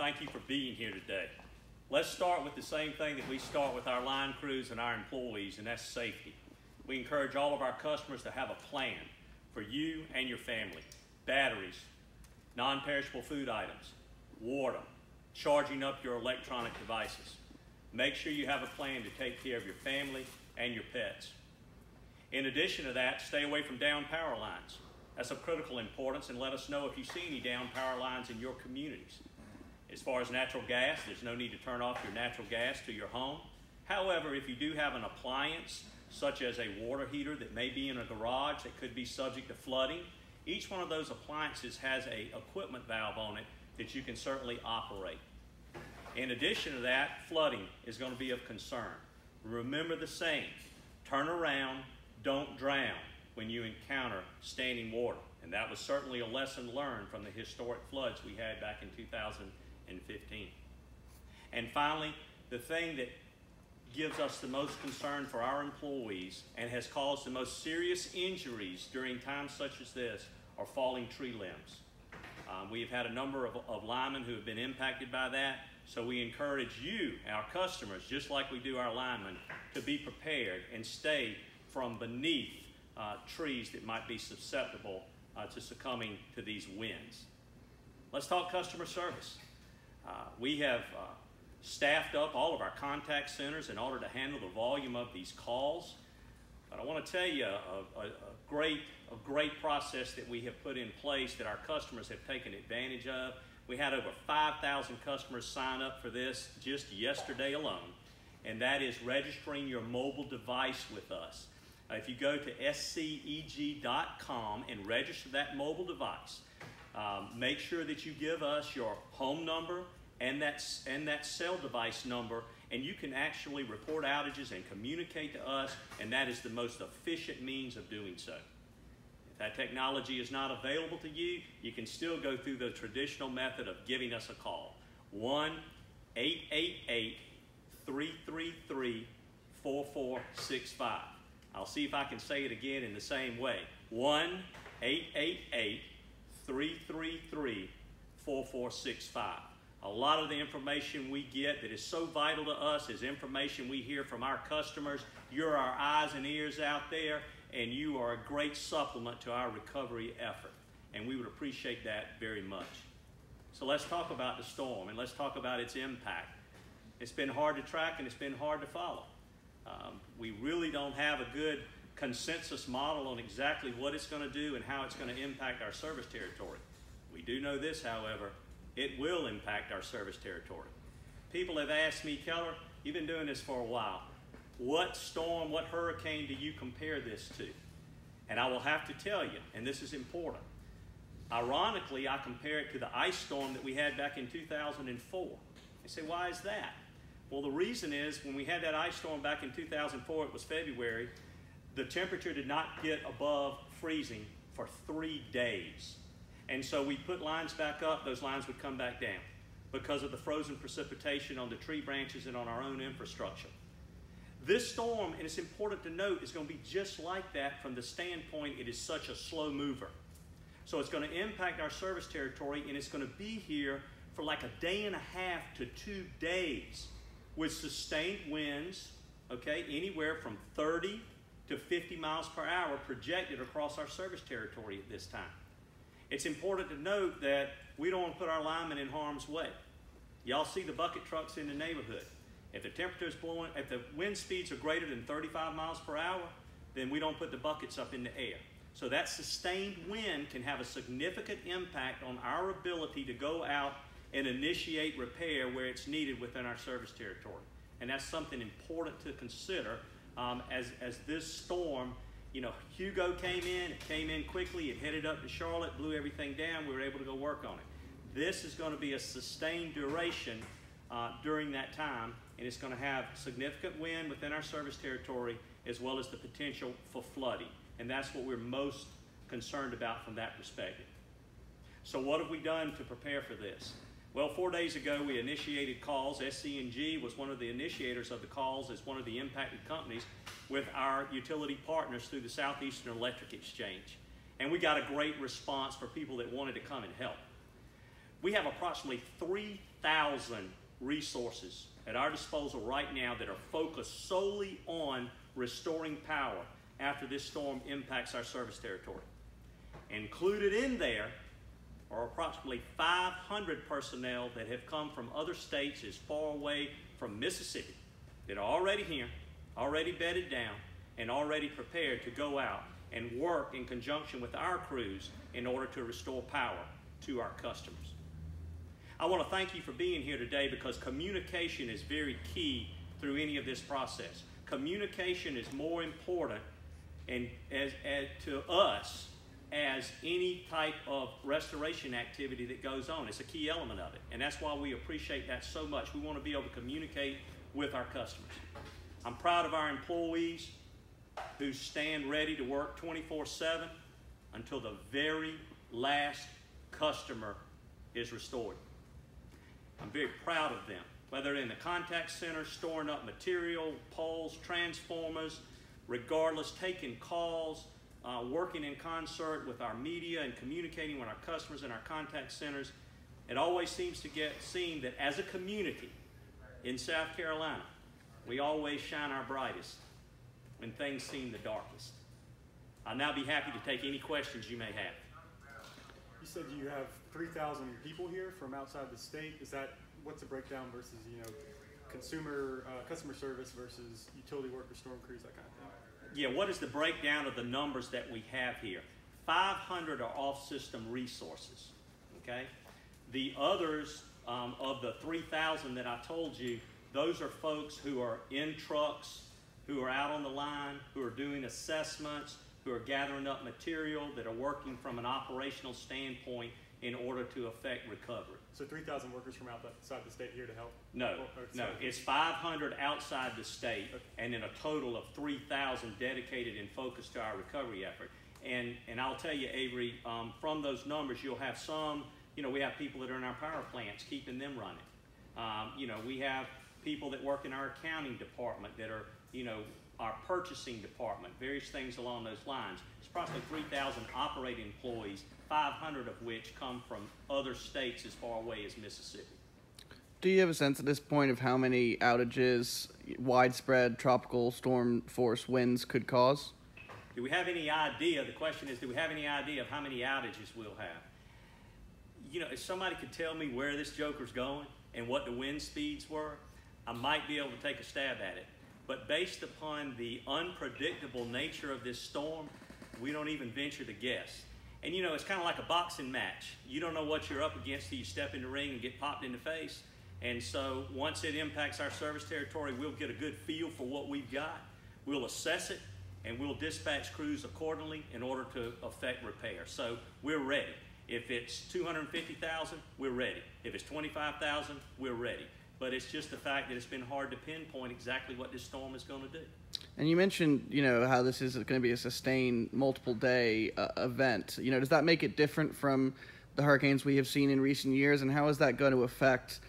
thank you for being here today. Let's start with the same thing that we start with our line crews and our employees, and that's safety. We encourage all of our customers to have a plan for you and your family. Batteries, non-perishable food items, water, charging up your electronic devices. Make sure you have a plan to take care of your family and your pets. In addition to that, stay away from down power lines. That's of critical importance, and let us know if you see any down power lines in your communities. As far as natural gas, there's no need to turn off your natural gas to your home. However, if you do have an appliance, such as a water heater that may be in a garage that could be subject to flooding, each one of those appliances has an equipment valve on it that you can certainly operate. In addition to that, flooding is going to be of concern. Remember the saying, turn around, don't drown when you encounter standing water. And that was certainly a lesson learned from the historic floods we had back in 2015. And finally, the thing that gives us the most concern for our employees and has caused the most serious injuries during times such as this are falling tree limbs. We've had a number of linemen who have been impacted by that, so we encourage you, our customers, just like we do our linemen, to be prepared and stay from beneath trees that might be susceptible to succumbing to these winds. Let's talk customer service. We have staffed up all of our contact centers in order to handle the volume of these calls. But I want to tell you a great process that we have put in place that our customers have taken advantage of. We had over 5,000 customers sign up for this just yesterday alone, and that is registering your mobile device with us. If you go to SCEG.com and register that mobile device, make sure that you give us your home number and that cell device number, and you can actually report outages and communicate to us, and that is the most efficient means of doing so. If that technology is not available to you, you can still go through the traditional method of giving us a call. 1-888-333-4465. I'll see if I can say it again in the same way. 1-888-333-4465. A lot of the information we get that is so vital to us is information we hear from our customers. You're our eyes and ears out there, and you are a great supplement to our recovery effort. And we would appreciate that very much. So let's talk about the storm, and let's talk about its impact. It's been hard to track, and it's been hard to follow. We really don't have a good consensus model on exactly what it's going to do and how it's going to impact our service territory. We do know this, however, it will impact our service territory. People have asked me, Keller, you've been doing this for a while. What storm, what hurricane do you compare this to? And I will have to tell you, and this is important. Ironically, I compare it to the ice storm that we had back in 2004. You say, why is that? Well, the reason is when we had that ice storm back in 2004, it was February, the temperature did not get above freezing for 3 days. And so we put lines back up, those lines would come back down because of the frozen precipitation on the tree branches and on our own infrastructure. This storm, and it's important to note, is going to be just like that from the standpoint it is such a slow mover. So it's going to impact our service territory, and it's going to be here for like a day and a half to 2 days with sustained winds, okay, anywhere from 30 to 50 miles per hour projected across our service territory at this time. It's important to note that we don't want to put our linemen in harm's way. Y'all see the bucket trucks in the neighborhood. If the temperature is blowing, if the wind speeds are greater than 35 miles per hour, then we don't put the buckets up in the air. So that sustained wind can have a significant impact on our ability to go out and initiate repair where it's needed within our service territory. And that's something important to consider as this storm, you know, Hugo came in, it came in quickly, it headed up to Charlotte, blew everything down, we were able to go work on it. This is going to be a sustained duration during that time, and it's going to have significant wind within our service territory as well as the potential for flooding. And that's what we're most concerned about from that perspective. So what have we done to prepare for this? Well, 4 days ago, we initiated calls. SCE&G was one of the initiators of the calls as one of the impacted companies with our utility partners through the Southeastern Electric Exchange. And we got a great response for people that wanted to come and help. We have approximately 3,000 resources at our disposal right now that are focused solely on restoring power after this storm impacts our service territory. Included in there are approximately 500 personnel that have come from other states as far away from Mississippi that are already here, already bedded down, and already prepared to go out and work in conjunction with our crews in order to restore power to our customers. I want to thank you for being here today because communication is very key through any of this process. Communication is more important to us as any type of restoration activity that goes on. It's a key element of it, and that's why we appreciate that so much. We want to be able to communicate with our customers. I'm proud of our employees who stand ready to work 24/7 until the very last customer is restored. I'm very proud of them, whether in the contact center, storing up material, poles, transformers, regardless, taking calls, working in concert with our media and communicating with our customers in our contact centers. It always seems to get seen that as a community in South Carolina, we always shine our brightest when things seem the darkest. I'll now be happy to take any questions you may have. You said you have 3,000 people here from outside the state. What's the breakdown versus, customer service versus utility worker, storm crews, that kind of thing? Yeah, what is the breakdown of the numbers that we have here? 500 are off-system resources, okay? The others of the 3,000 that I told you, those are folks who are in trucks, who are out on the line, who are doing assessments, who are gathering up material, that are working from an operational standpoint in order to affect recovery. So 3,000 workers from outside the state here to help? No, it's 500 outside the state, okay, and then a total of 3,000 dedicated and focused to our recovery effort. And I'll tell you, Avery, from those numbers, you'll have some, we have people that are in our power plants, keeping them running. We have people that work in our accounting department that are, our purchasing department, various things along those lines. It's approximately 3,000 operating employees, 500 of which come from other states as far away as Mississippi. Do you have a sense at this point of how many outages widespread tropical storm force winds could cause? Do we have any idea? The question is, do we have any idea of how many outages we'll have? If somebody could tell me where this joker's going and what the wind speeds were, I might be able to take a stab at it. But based upon the unpredictable nature of this storm, we don't even venture to guess. And it's kind of like a boxing match. You don't know what you're up against till you step in the ring and get popped in the face. And so once it impacts our service territory, we'll get a good feel for what we've got. We'll assess it, and we'll dispatch crews accordingly in order to effect repair. So we're ready. If it's 250,000, we're ready. If it's 25,000, we're ready. But it's just the fact that it's been hard to pinpoint exactly what this storm is going to do. And you mentioned, how this is going to be a sustained multiple-day event. Does that make it different from the hurricanes we have seen in recent years, and how is that going to affect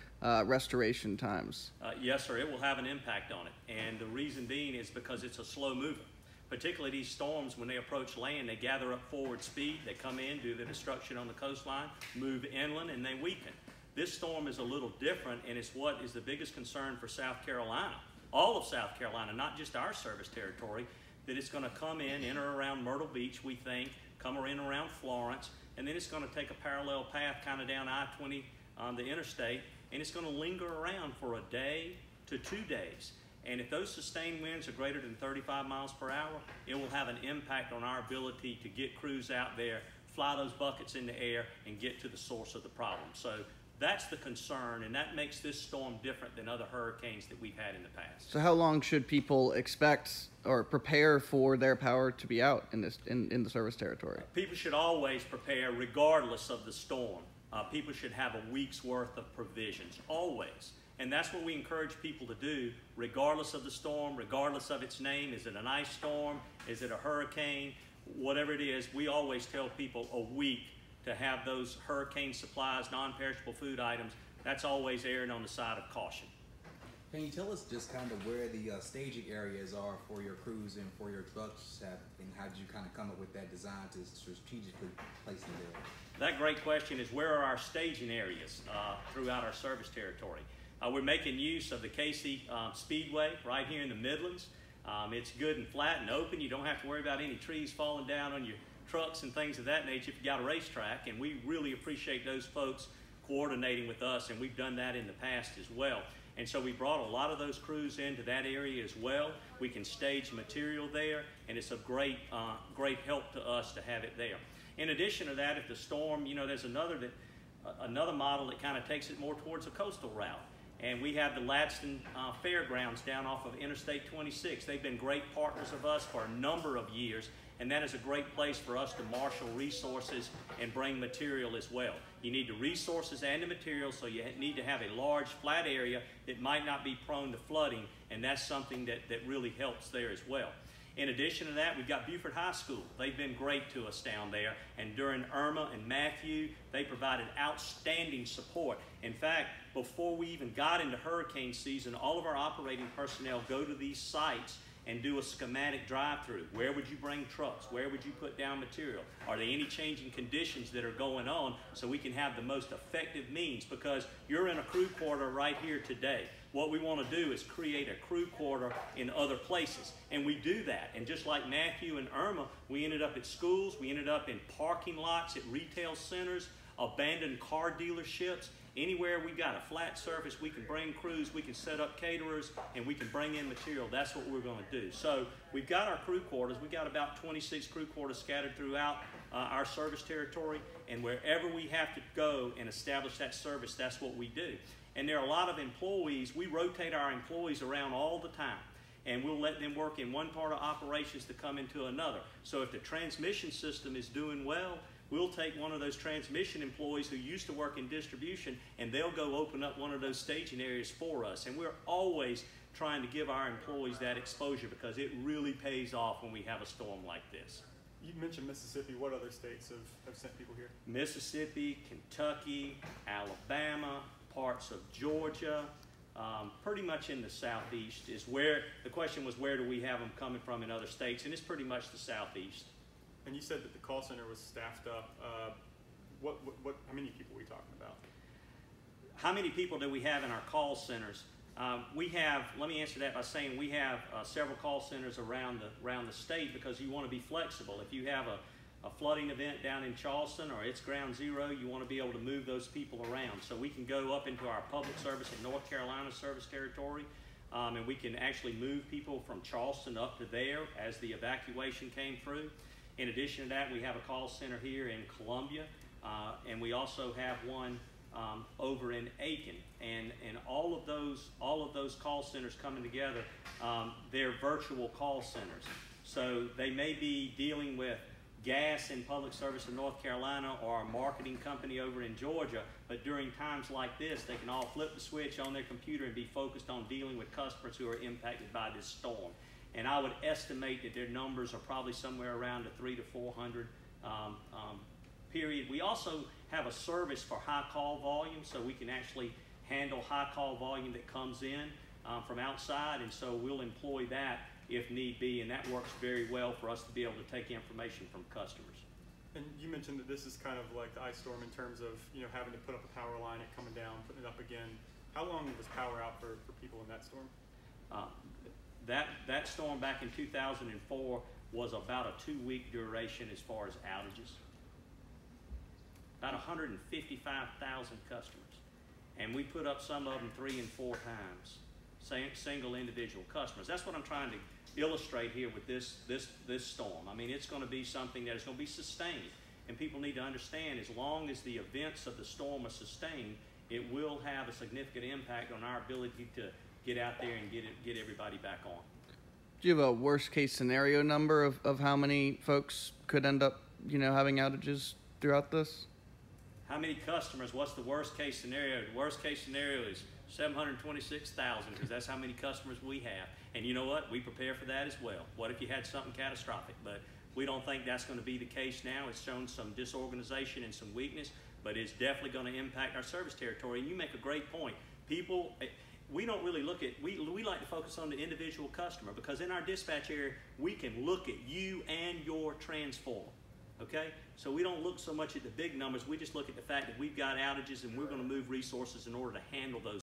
restoration times? Yes, sir. It will have an impact on it, and the reason being is because it's a slow mover. Particularly these storms, when they approach land, they gather up forward speed, they come in, do the destruction on the coastline, move inland, and they weaken. This storm is a little different, and it's what is the biggest concern for South Carolina, all of South Carolina, not just our service territory, that it's going to come in or around Myrtle Beach, we think, come in around Florence, and then it's going to take a parallel path kind of down I-20 on the interstate, and it's going to linger around for a day to 2 days. And if those sustained winds are greater than 35 miles per hour, it will have an impact on our ability to get crews out there, fly those buckets in the air, and get to the source of the problem. So that's the concern, and that makes this storm different than other hurricanes that we've had in the past. So how long should people expect or prepare for their power to be out in the service territory? People should always prepare regardless of the storm. People should have a week's worth of provisions, always. And that's what we encourage people to do, regardless of the storm, regardless of its name. Is it an ice storm? Is it a hurricane? Whatever it is, we always tell people a week to have those hurricane supplies, non-perishable food items. That's always erring on the side of caution. Can you tell us just kind of where the staging areas are for your crews and for your trucks, and how did you kind of come up with that design to strategically place them there? That great question is, where are our staging areas throughout our service territory? We're making use of the Casey Speedway right here in the Midlands. It's good and flat and open. You don't have to worry about any trees falling down on your trucks and things of that nature if you got a racetrack, and we really appreciate those folks coordinating with us, and we've done that in the past as well. And so we brought a lot of those crews into that area as well. We can stage material there, and it's a great help to us to have it there. In addition to that, if the storm, there's another model that kind of takes it more towards a coastal route. And we have the Ladstone Fairgrounds down off of Interstate 26. They've been great partners of us for a number of years, and that is a great place for us to marshal resources and bring material as well. You need the resources and the material, so you need to have a large flat area that might not be prone to flooding, and that's something that really helps there as well. In addition to that, we've got Beaufort High School. They've been great to us down there, and during Irma and Matthew, they provided outstanding support. In fact, before we even got into hurricane season, all of our operating personnel go to these sites and do a schematic drive-through. Where would you bring trucks? Where would you put down material? Are there any changing conditions that are going on, so we can have the most effective means? Because you're in a crew quarter right here today. What we want to do is create a crew quarter in other places, and we do that. And just like Matthew and Irma, we ended up at schools, we ended up in parking lots, at retail centers, abandoned car dealerships. Anywhere we got a flat surface, we can bring crews, we can set up caterers, and we can bring in material. That's what we're going to do. So we've got our crew quarters. We've got about 26 crew quarters scattered throughout our service territory, and wherever we have to go and establish that service, that's what we do. And there are a lot of employees. We rotate our employees around all the time, and we'll let them work in one part of operations to come into another. So if the transmission system is doing well, we'll take one of those transmission employees who used to work in distribution, and they'll go open up one of those staging areas for us. And we're always trying to give our employees that exposure, because it really pays off when we have a storm like this. You mentioned Mississippi. What other states have sent people here? Mississippi, Kentucky, Alabama, parts of Georgia, pretty much in the southeast is where, the question was, where do we have them coming from in other states? And it's pretty much the southeast. And you said that the call center was staffed up. How many people are we talking about? How many people do we have in our call centers? We have, let me answer that by saying we have several call centers around the state, because you want to be flexible. If you have a flooding event down in Charleston or it's ground zero, you want to be able to move those people around. So we can go up into our public service in North Carolina service territory, and we can actually move people from Charleston up to there as the evacuation came through. In addition to that, we have a call center here in Columbia, and we also have one over in Aiken, and all of those call centers coming together, they're virtual call centers. So they may be dealing with gas in public service in North Carolina or a marketing company over in Georgia, but during times like this, they can all flip the switch on their computer and be focused on dealing with customers who are impacted by this storm. And I would estimate that their numbers are probably somewhere around the 300 to 400 period. We also have a service for high call volume, so we can actually handle high call volume that comes in from outside, and so we'll employ that if need be, and that works very well for us to be able to take information from customers. And you mentioned that this is kind of like the ice storm in terms of having to put up a power line, it coming down, putting it up again. How long was power out for people in that storm? That storm back in 2004 was about a 2-week duration as far as outages. About 155,000 customers, and we put up some of them 3 and 4 times, single individual customers. That's what I'm trying to illustrate here with this storm. I mean, it's going to be something that is going to be sustained, and people need to understand, as long as the events of the storm are sustained, it will have a significant impact on our ability to get out there and get everybody back on. Do you have a worst case scenario number of how many folks could end up, having outages throughout this? How many customers? What's the worst case scenario? The worst case scenario is 726,000, because that's how many customers we have. And you know what? We prepare for that as well. What if you had something catastrophic? But we don't think that's going to be the case now. It's shown some disorganization and some weakness, but it's definitely going to impact our service territory. And you make a great point. People, we don't really look at, we like to focus on the individual customer, because in our dispatch area, we can look at you and your transformer, okay? So we don't look so much at the big numbers, we just look at the fact that we've got outages and we're gonna move resources in order to handle those